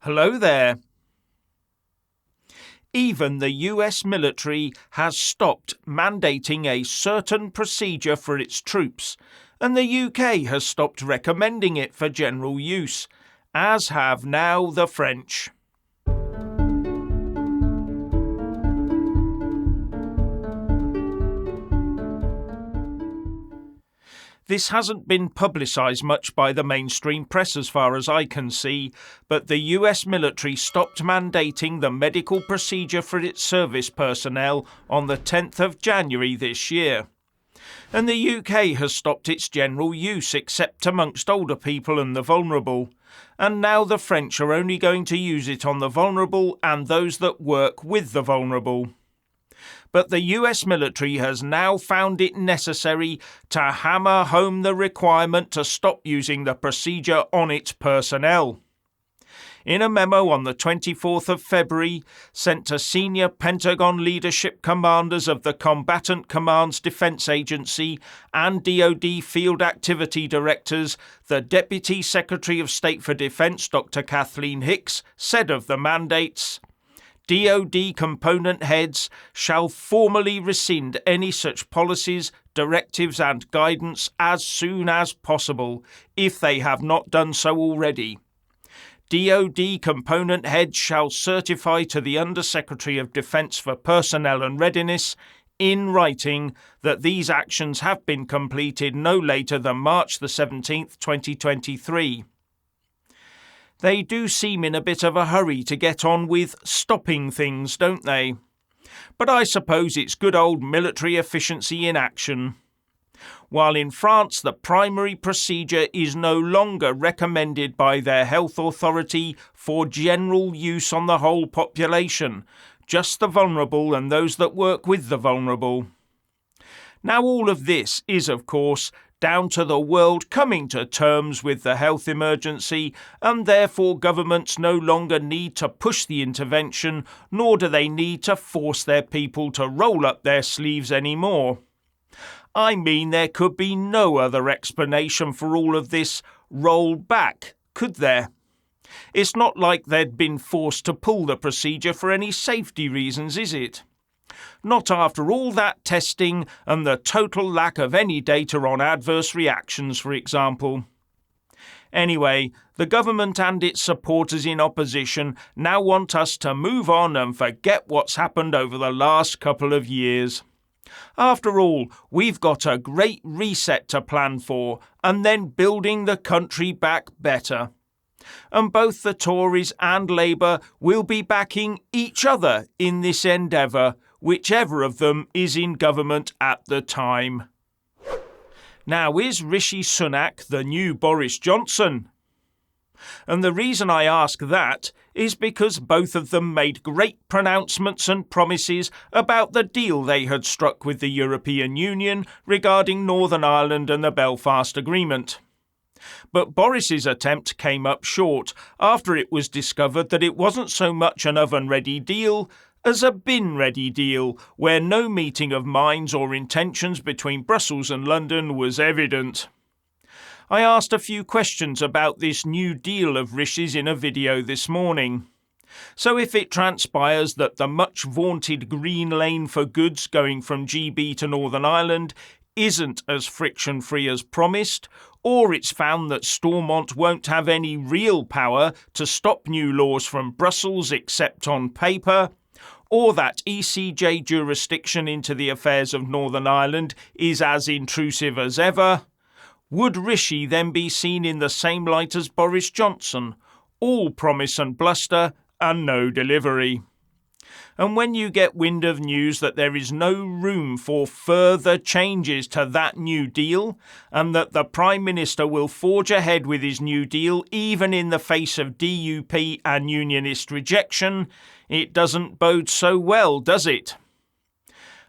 Hello there. Even the US military has stopped mandating a certain procedure for its troops, and the UK has stopped recommending it for general use, as have now the French. This hasn't been publicised much by the mainstream press as far as I can see, but the US military stopped mandating the medical procedure for its service personnel on the 10th of January this year. And the UK has stopped its general use except amongst older people and the vulnerable. And now the French are only going to use it on the vulnerable and those that work with the vulnerable. But the US military has now found it necessary to hammer home the requirement to stop using the procedure on its personnel. In a memo on the 24th of February, sent to senior Pentagon leadership commanders of the Combatant Commands Defense Agency and DoD Field Activity Directors, the Deputy Secretary of State for Defense, Dr. Kathleen Hicks, said of the mandates, DoD component heads shall formally rescind any such policies, directives and guidance as soon as possible, if they have not done so already. DoD component heads shall certify to the Undersecretary of Defense for Personnel and Readiness, in writing, that these actions have been completed no later than March the 17th, 2023. They do seem in a bit of a hurry to get on with stopping things, don't they? But I suppose it's good old military efficiency in action. While in France the primary procedure is no longer recommended by their health authority for general use on the whole population, just the vulnerable and those that work with the vulnerable. Now all of this is, of course, down to the world coming to terms with the health emergency, and therefore governments no longer need to push the intervention, nor do they need to force their people to roll up their sleeves anymore. I mean, there could be no other explanation for all of this roll back, could there? It's not like they'd been forced to pull the procedure for any safety reasons, is it? Not after all that testing and the total lack of any data on adverse reactions, for example. Anyway, the government and its supporters in opposition now want us to move on and forget what's happened over the last couple of years. After all, we've got a great reset to plan for, and then building the country back better. And both the Tories and Labour will be backing each other in this endeavour, whichever of them is in government at the time. Now, is Rishi Sunak the new Boris Johnson? And the reason I ask that is because both of them made great pronouncements and promises about the deal they had struck with the European Union regarding Northern Ireland and the Belfast Agreement. But Boris's attempt came up short after it was discovered that it wasn't so much an oven-ready deal as a bin-ready deal, where no meeting of minds or intentions between Brussels and London was evident. I asked a few questions about this new deal of Rishi's in a video this morning. So if it transpires that the much-vaunted green lane for goods going from GB to Northern Ireland isn't as friction-free as promised, or it's found that Stormont won't have any real power to stop new laws from Brussels except on paper, or that ECJ jurisdiction into the affairs of Northern Ireland is as intrusive as ever, would Rishi then be seen in the same light as Boris Johnson, all promise and bluster and no delivery? And when you get wind of news that there is no room for further changes to that new deal, and that the Prime Minister will forge ahead with his new deal even in the face of DUP and Unionist rejection, it doesn't bode so well, does it?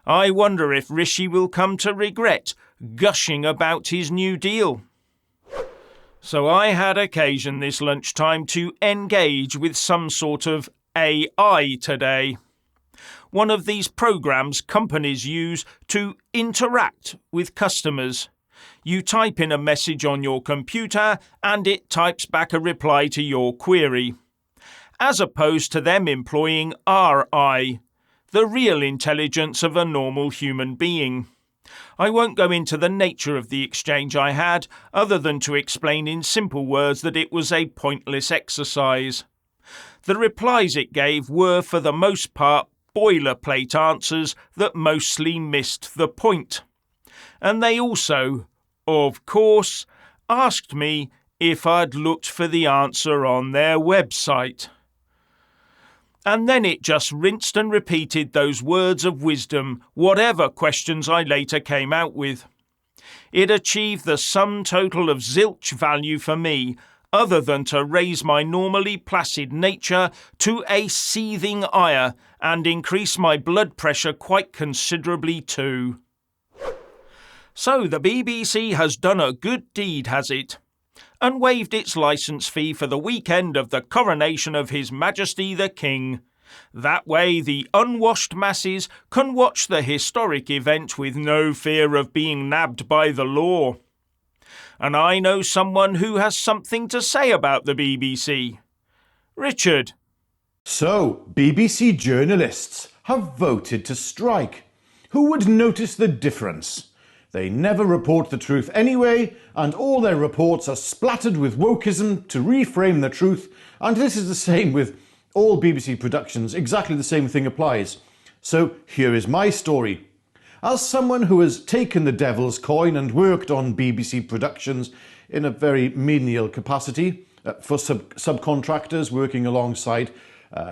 I wonder if Rishi will come to regret gushing about his new deal. So I had occasion this lunchtime to engage with some sort of AI today. One of these programs companies use to interact with customers. You type in a message on your computer and it types back a reply to your query. as opposed to them employing our I, the real intelligence of a normal human being. I won't go into the nature of the exchange I had, other than to explain in simple words that it was a pointless exercise. The replies it gave were, for the most part, boilerplate answers that mostly missed the point. And they also, of course, asked me if I'd looked for the answer on their website. And then it just rinsed and repeated those words of wisdom, whatever questions I later came out with. It achieved the sum total of zilch value for me, other than to raise my normally placid nature to a seething ire and increase my blood pressure quite considerably too. So the BBC has done a good deed, has it? And waived its licence fee for the weekend of the coronation of His Majesty the King. That way the unwashed masses can watch the historic event with no fear of being nabbed by the law. And I know someone who has something to say about the BBC. Richard. So, BBC journalists have voted to strike. Who would notice the difference? They never report the truth anyway, and all their reports are splattered with wokeism to reframe the truth, and this is the same with all BBC productions. Exactly the same thing applies. So here is my story. As someone who has taken the devil's coin and worked on BBC productions in a very menial capacity for subcontractors working alongside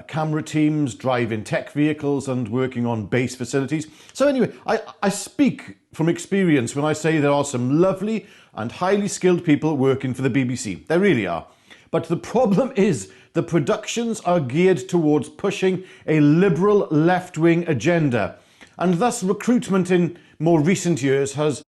camera teams, driving tech vehicles and working on base facilities. So anyway, I speak from experience when I say there are some lovely and highly skilled people working for the BBC. There really are. But the problem is the productions are geared towards pushing a liberal left-wing agenda. And thus recruitment in more recent years has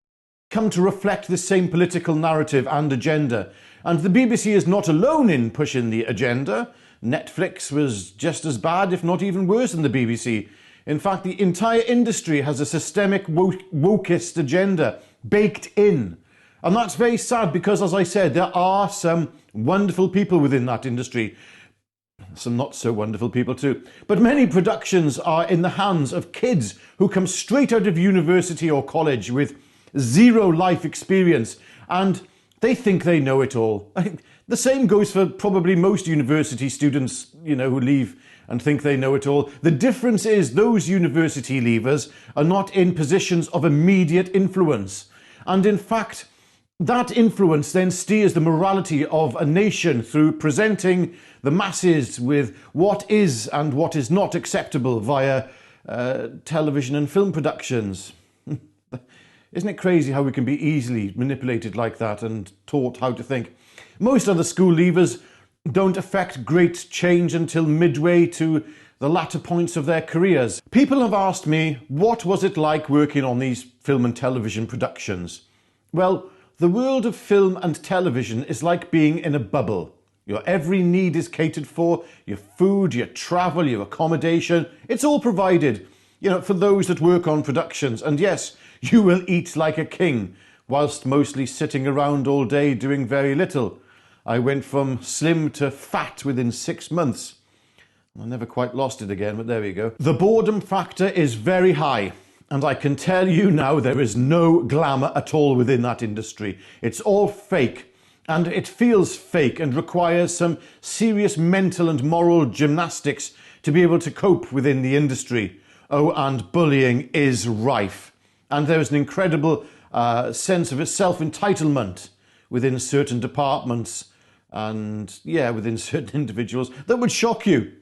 come to reflect the same political narrative and agenda. And the BBC is not alone in pushing the agenda. Netflix was just as bad, if not even worse than the BBC. In fact, the entire industry has a systemic wokeist agenda baked in. And that's very sad because, as I said, there are some wonderful people within that industry. Some not so wonderful people too. But many productions are in the hands of kids who come straight out of university or college with zero life experience, and they think they know it all. The same goes for probably most university students, who leave and think they know it all. The difference is those university leavers are not in positions of immediate influence. And in fact, that influence then steers the morality of a nation through presenting the masses with what is and what is not acceptable via television and film productions. Isn't it crazy how we can be easily manipulated like that and taught how to think? Most other school leavers don't affect great change until midway to the latter points of their careers. People have asked me, what was it like working on these film and television productions? Well, the world of film and television is like being in a bubble. Your every need is catered for, your food, your travel, your accommodation, it's all provided, for those that work on productions. And yes, you will eat like a king, whilst mostly sitting around all day doing very little. I went from slim to fat within 6 months. I never quite lost it again, but there we go. The boredom factor is very high. And I can tell you now, there is no glamour at all within that industry. It's all fake. And it feels fake and requires some serious mental and moral gymnastics to be able to cope within the industry. Oh, and bullying is rife. And there is an incredible sense of self-entitlement within certain departments and, within certain individuals that would shock you.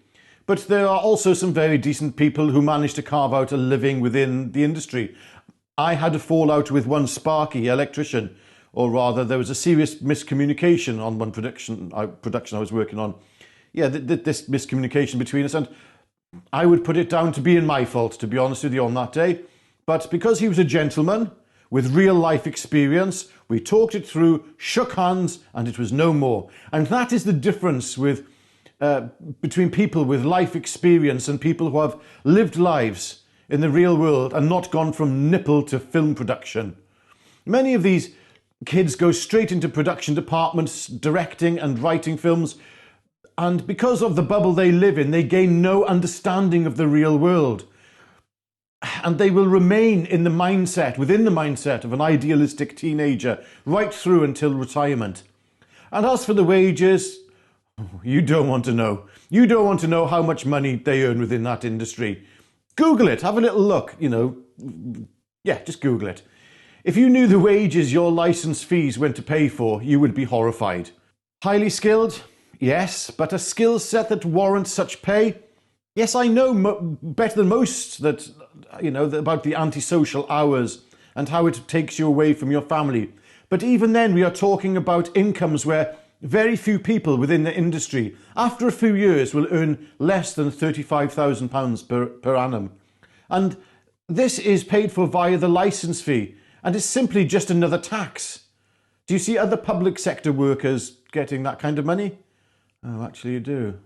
But there are also some very decent people who manage to carve out a living within the industry. I had a fallout with one Sparky electrician, or rather there was a serious miscommunication on one production I was working on. This miscommunication between us, and I would put it down to being my fault, to be honest with you, on that day. But because he was a gentleman with real life experience, we talked it through, shook hands, and it was no more. And that is the difference with between people with life experience and people who have lived lives in the real world and not gone from nipple to film production. Many of these kids go straight into production departments, directing and writing films, and because of the bubble they live in, they gain no understanding of the real world. And they will remain in the mindset, within the mindset of an idealistic teenager, right through until retirement. And as for the wages, you don't want to know. You don't want to know how much money they earn within that industry. Google it, have a little look, just Google it. If you knew the wages your license fees went to pay for, you would be horrified. Highly skilled? Yes, but a skill set that warrants such pay? Yes, I know better than most that, about the antisocial hours and how it takes you away from your family. But even then, we are talking about incomes where very few people within the industry, after a few years, will earn less than £35,000 per annum. And this is paid for via the licence fee, and is simply just another tax. Do you see other public sector workers getting that kind of money? Oh, actually you do.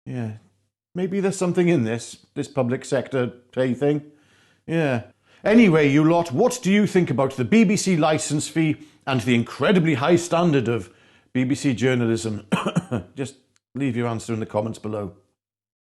Yeah, maybe there's something in this public sector pay thing. Yeah. Anyway, you lot, what do you think about the BBC licence fee and the incredibly high standard of BBC journalism? Just leave your answer in the comments below.